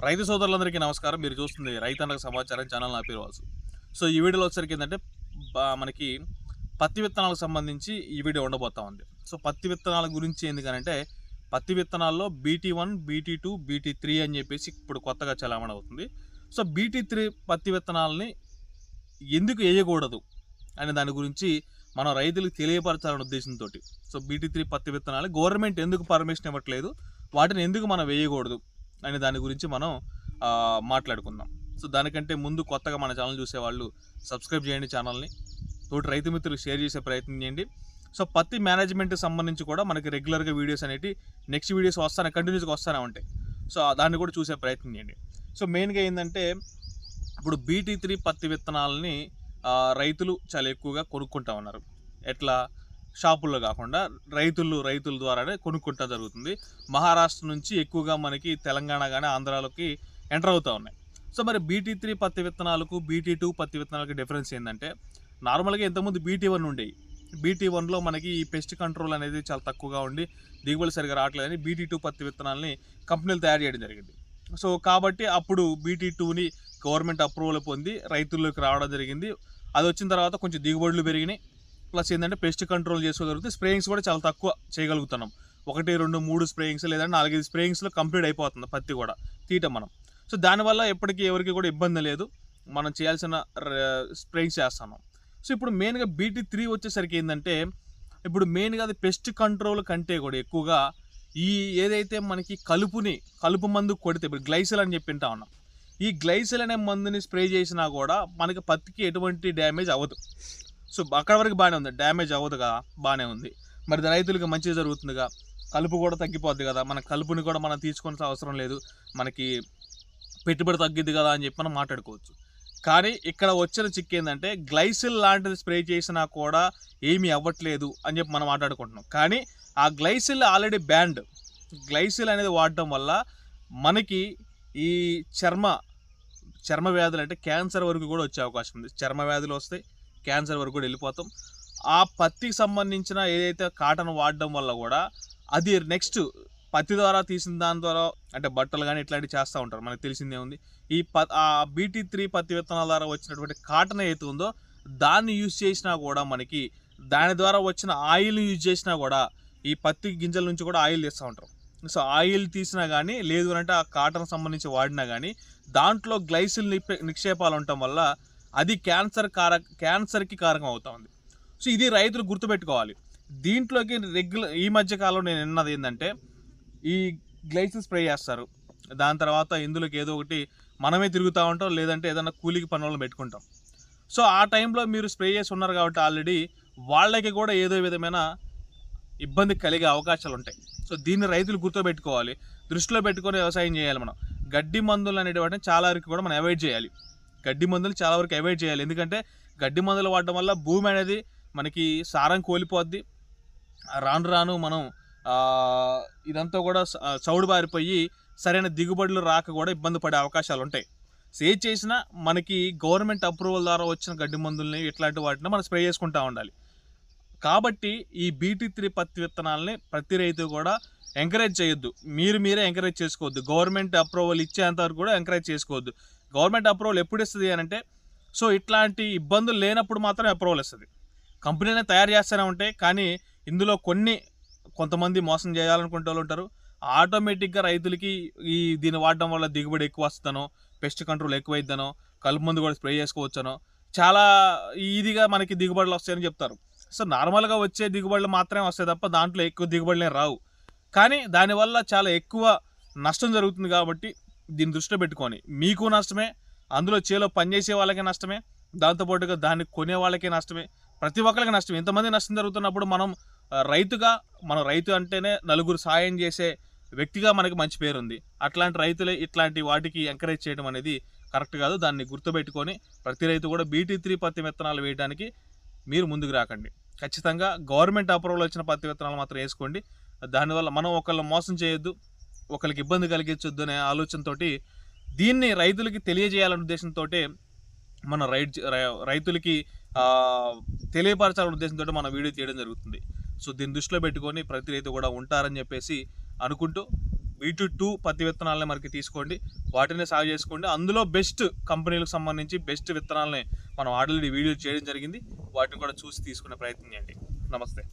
రైతు సోదరులందరికీ నమస్కారం. మీరు చూస్తుంది రైతన్నల సమాచారం ఛానల్. నా పేరు వాసు. సో ఈ వీడియోలో వచ్చేసరికి ఏంటంటే మనకి పత్తి విత్తనాలకు సంబంధించి ఈ వీడియో ఉండబోతా ఉంది. సో పత్తి విత్తనాల గురించి ఎందుకనంటే పత్తి విత్తనాల్లో BT1, BT2, BT3 అని చెప్పేసి ఇప్పుడు కొత్తగా చలామణి అవుతుంది. సో BT3 పత్తి విత్తనాలని ఎందుకు వేయకూడదు అనే దాని గురించి మనం రైతులకు తెలియపరచాలనే ఉద్దేశంతో సో BT3 పత్తి విత్తనాలు గవర్నమెంట్ ఎందుకు పర్మిషన్ ఇవ్వట్లేదు, వాటిని ఎందుకు మనం వేయకూడదు అనే దాని గురించి మనం మాట్లాడుకుందాం. సో దానికంటే ముందు కొత్తగా మన ఛానల్ చూసేవాళ్ళు సబ్స్క్రైబ్ చేయండి ఛానల్ని, తోటి రైతు మిత్రులకు షేర్ చేసే ప్రయత్నం చేయండి. సో పత్తి మేనేజ్మెంట్కి సంబంధించి కూడా మనకి రెగ్యులర్గా వీడియోస్ అనేవి నెక్స్ట్ వీడియోస్ కంటిన్యూస్గా వస్తూనే ఉంటాయి. సో దాన్ని కూడా చూసే ప్రయత్నం చేయండి. సో మెయిన్గా ఏంటంటే ఇప్పుడు BT3 పత్తి విత్తనాలని రైతులు చాలా ఎక్కువగా కొనుక్కుంటా ఉన్నారు. ఎట్లా? షాపుల్లో కాకుండా రైతుల ద్వారానే కొనుక్కుంటా జరుగుతుంది. మహారాష్ట్ర నుంచి ఎక్కువగా మనకి తెలంగాణ కానీ ఆంధ్రాలోకి ఎంటర్ అవుతూ ఉన్నాయి. సో మరి BT3 పత్తి విత్తనాలకు BT2 పత్తి విత్తనాలకు డిఫరెన్స్ ఏంటంటే, నార్మల్గా ఇంతకుముందు BT1 ఉండేవి. BT1లో మనకి ఈ పెస్ట్ కంట్రోల్ అనేది చాలా తక్కువగా ఉండి దిగుబడి సరిగా రావట్లేదని BT2 పత్తి విత్తనాలని కంపెనీలు తయారు చేయడం జరిగింది. సో కాబట్టి అప్పుడు BT2ని గవర్నమెంట్ అప్రూవల్ పొంది రైతుల్లోకి రావడం జరిగింది. అది వచ్చిన తర్వాత కొంచెం దిగుబడులు పెరిగినాయి. ప్లస్ ఏంటంటే పెస్ట్ కంట్రోల్ చేసుకోగలిగితే స్ప్రేయింగ్స్ కూడా చాలా తక్కువ చేయగలుగుతున్నాం. 1, 2, 3 స్ప్రేయింగ్స్ లేదంటే 4, 5 స్ప్రేయింగ్స్లో కంప్లీట్ అయిపోతుంది పత్తి కూడా తీయటం మనం. సో దానివల్ల ఎప్పటికీ ఎవరికి కూడా ఇబ్బంది లేదు, మనం చేయాల్సిన స్ప్రేయింగ్స్ చేస్తున్నాం. సో ఇప్పుడు మెయిన్గా BT3 వచ్చేసరికి ఏంటంటే, ఇప్పుడు మెయిన్గా అది పెస్ట్ కంట్రోల్ కంటే కూడా ఎక్కువగా ఈ ఏదైతే మనకి కలుపు మందు కొడితే, ఇప్పుడు గ్లైసిల్ అని చెప్పి వింటా ఉన్నాం. ఈ గ్లైసిల్ అనే మందుని స్ప్రే చేసినా కూడా మనకి పత్తికి ఎటువంటి డ్యామేజ్ అవ్వదు. సో అక్కడ వరకు బాగానే ఉంది, డ్యామేజ్ అవ్వదుగా, బాగానే ఉంది. మరి రైతులకి మంచిగా జరుగుతుందిగా, కలుపు కూడా తగ్గిపోద్ది కదా, మన కలుపుని కూడా మనం తీసుకోవాల్సిన అవసరం లేదు, మనకి పెట్టుబడి తగ్గిద్ది కదా అని చెప్పి మనం మాట్లాడుకోవచ్చు. కానీ ఇక్కడ వచ్చిన చిక్కు ఏంటంటే, గ్లైసిల్ లాంటిది స్ప్రే చేసినా కూడా ఏమీ అవ్వట్లేదు అని చెప్పి మనం మాట్లాడుకుంటున్నాం. కానీ ఆ గ్లైసిల్ ఆల్రెడీ బ్యాండ్. గ్లైసిల్ అనేది వాడటం వల్ల మనకి ఈ చర్మ వ్యాధులు అంటే క్యాన్సర్ వరకు కూడా వచ్చే అవకాశం ఉంది. చర్మ వ్యాధులు వస్తాయి, క్యాన్సర్ వరకు కూడా వెళ్ళిపోతాం. ఆ పత్తికి సంబంధించిన ఏదైతే కాటన్ వాడడం వల్ల కూడా అది నెక్స్ట్ పత్తి ద్వారా తీసిన దాని ద్వారా అంటే బట్టలు కానీ ఇట్లాంటివి చేస్తూ ఉంటారు, మనకు తెలిసిందే ఉంది. ఆ BT3 పత్తి విత్తనాల ద్వారా వచ్చినటువంటి కాటన్ ఏదైతే ఉందో దాన్ని యూజ్ చేసినా కూడా మనకి దాని ద్వారా వచ్చిన ఆయిల్ యూజ్ చేసినా కూడా ఈ పత్తి గింజల నుంచి కూడా ఆయిల్ తీస్తూ ఉంటారు. సో ఆయిల్ తీసినా కానీ లేదు అంటే ఆ కాటన్ సంబంధించి వాడినా కానీ దాంట్లో గ్లైసిల్ నిక్షేపాలు ఉండటం వల్ల అది క్యాన్సర్కి కారకం అవుతా ఉంది. సో ఇది రైతులు గుర్తుపెట్టుకోవాలి. దీంట్లోకి ఈ మధ్యకాలంలో నేను విన్నది ఏంటంటే, ఈ గ్లైసిల్ స్ప్రే చేస్తారు, దాని తర్వాత ఇందులోకి ఏదో ఒకటి మనమే తిరుగుతూ ఉంటాం, లేదంటే ఏదైనా కూలికి పనులను పెట్టుకుంటాం. సో ఆ టైంలో మీరు స్ప్రే చేసి ఉన్నారు కాబట్టి ఆల్రెడీ వాళ్ళకి కూడా ఏదో విధమైన ఇబ్బంది కలిగే అవకాశాలు ఉంటాయి. సో దీన్ని రైతులు గుర్తుపెట్టుకోవాలి, దృష్టిలో పెట్టుకొని వ్యవసాయం చేయాలి. మనం గడ్డి మందులు అనేటివాటిని చాలా వరకు కూడా మనం అవాయిడ్ చేయాలి. ఎందుకంటే గడ్డి మందులు వాడటం వల్ల భూమి అనేది మనకి సారం కోల్పోద్ది. రాను మనం ఇదంతా కూడా చౌడు బారిపోయి సరైన దిగుబడులు రాక కూడా ఇబ్బంది పడే అవకాశాలు ఉంటాయి. సేవ్ చేసినా మనకి గవర్నమెంట్ అప్రూవల్ ద్వారా వచ్చిన గడ్డి మందుల్ని ఇట్లాంటి వాటిని మనం స్ప్రే చేసుకుంటూ ఉండాలి. కాబట్టి ఈ BT3 పత్తి విత్తనాలని ప్రతి రైతు కూడా ఎంకరేజ్ చేయొద్దు. మీరే ఎంకరేజ్ చేసుకోవద్దు. గవర్నమెంట్ అప్రూవల్ ఇచ్చేంతవరకు కూడా ఎంకరేజ్ చేసుకోవద్దు. గవర్నమెంట్ అప్రూవల్ ఎప్పుడు ఇస్తుంది అని అంటే, సో ఇట్లాంటి ఇబ్బందులు లేనప్పుడు మాత్రమే అప్రూవల్ ఇస్తుంది. కంపెనీనే తయారు చేస్తూనే ఉంటాయి, కానీ ఇందులో కొంతమంది మోసం చేయాలనుకుంటే వాళ్ళు ఉంటారు. ఆటోమేటిక్గా రైతులకి దీన్ని వాడడం వల్ల దిగుబడి ఎక్కువ వస్తుందనో, పెస్ట్ కంట్రోల్ ఎక్కువైద్దనో, కలుపు మందు కూడా స్ప్రే చేసుకోవచ్చనో, చాలా ఈజీగా మనకి దిగుబడులు వస్తాయని చెప్తారు. సో నార్మల్గా వచ్చే దిగుబడులు మాత్రమే వస్తాయి తప్ప దాంట్లో ఎక్కువ దిగుబడులే రావు. కానీ దానివల్ల చాలా ఎక్కువ నష్టం జరుగుతుంది. కాబట్టి దీన్ని దృష్టిలో పెట్టుకొని మీకు నష్టమే, అందులో చేలో పనిచేసే వాళ్ళకే నష్టమే, దాంతోపాటుగా దాన్ని కొనే వాళ్ళకే నష్టమే, ప్రతి ఒక్కరికి నష్టమే. ఇంతమంది నష్టం జరుగుతున్నప్పుడు మనం రైతు అంటేనే నలుగురు సాయం చేసే వ్యక్తిగా మనకి మంచి పేరుంది. అట్లాంటి రైతులే ఇట్లాంటి వాటికి ఎంకరేజ్ చేయడం అనేది కరెక్ట్ కాదు. దాన్ని గుర్తుపెట్టుకొని ప్రతి రైతు కూడా BT3 పత్తి విత్తనాలు వేయడానికి మీరు ముందుకు రాకండి. ఖచ్చితంగా గవర్నమెంట్ అప్రూవల్ వచ్చిన పత్తి విత్తనాలు మాత్రం వేసుకోండి. దానివల్ల మనం ఒకళ్ళని మోసం చేయొద్దు, ఒకరికి ఇబ్బంది కలిగించొద్దు అనే ఆలోచనతో దీన్ని రైతులకి తెలియజేయాలనే ఉద్దేశంతో మన రైతులకి తెలియపరచాలనే ఉద్దేశంతో మన వీడియో తీయడం జరుగుతుంది. సో దీన్ని దృష్టిలో పెట్టుకొని ప్రతి రైతు కూడా ఉంటారని చెప్పేసి అనుకుంటూ BT2 పత్తి విత్తనాలని మనకి తీసుకోండి, వాటిని సాగు చేసుకోండి. అందులో బెస్ట్ కంపెనీలకు సంబంధించి బెస్ట్ విత్తనాలని మనం ఆల్రెడీ వీడియో చేయడం జరిగింది. వాటిని కూడా చూసి తీసుకునే ప్రయత్నం చేయండి. నమస్తే.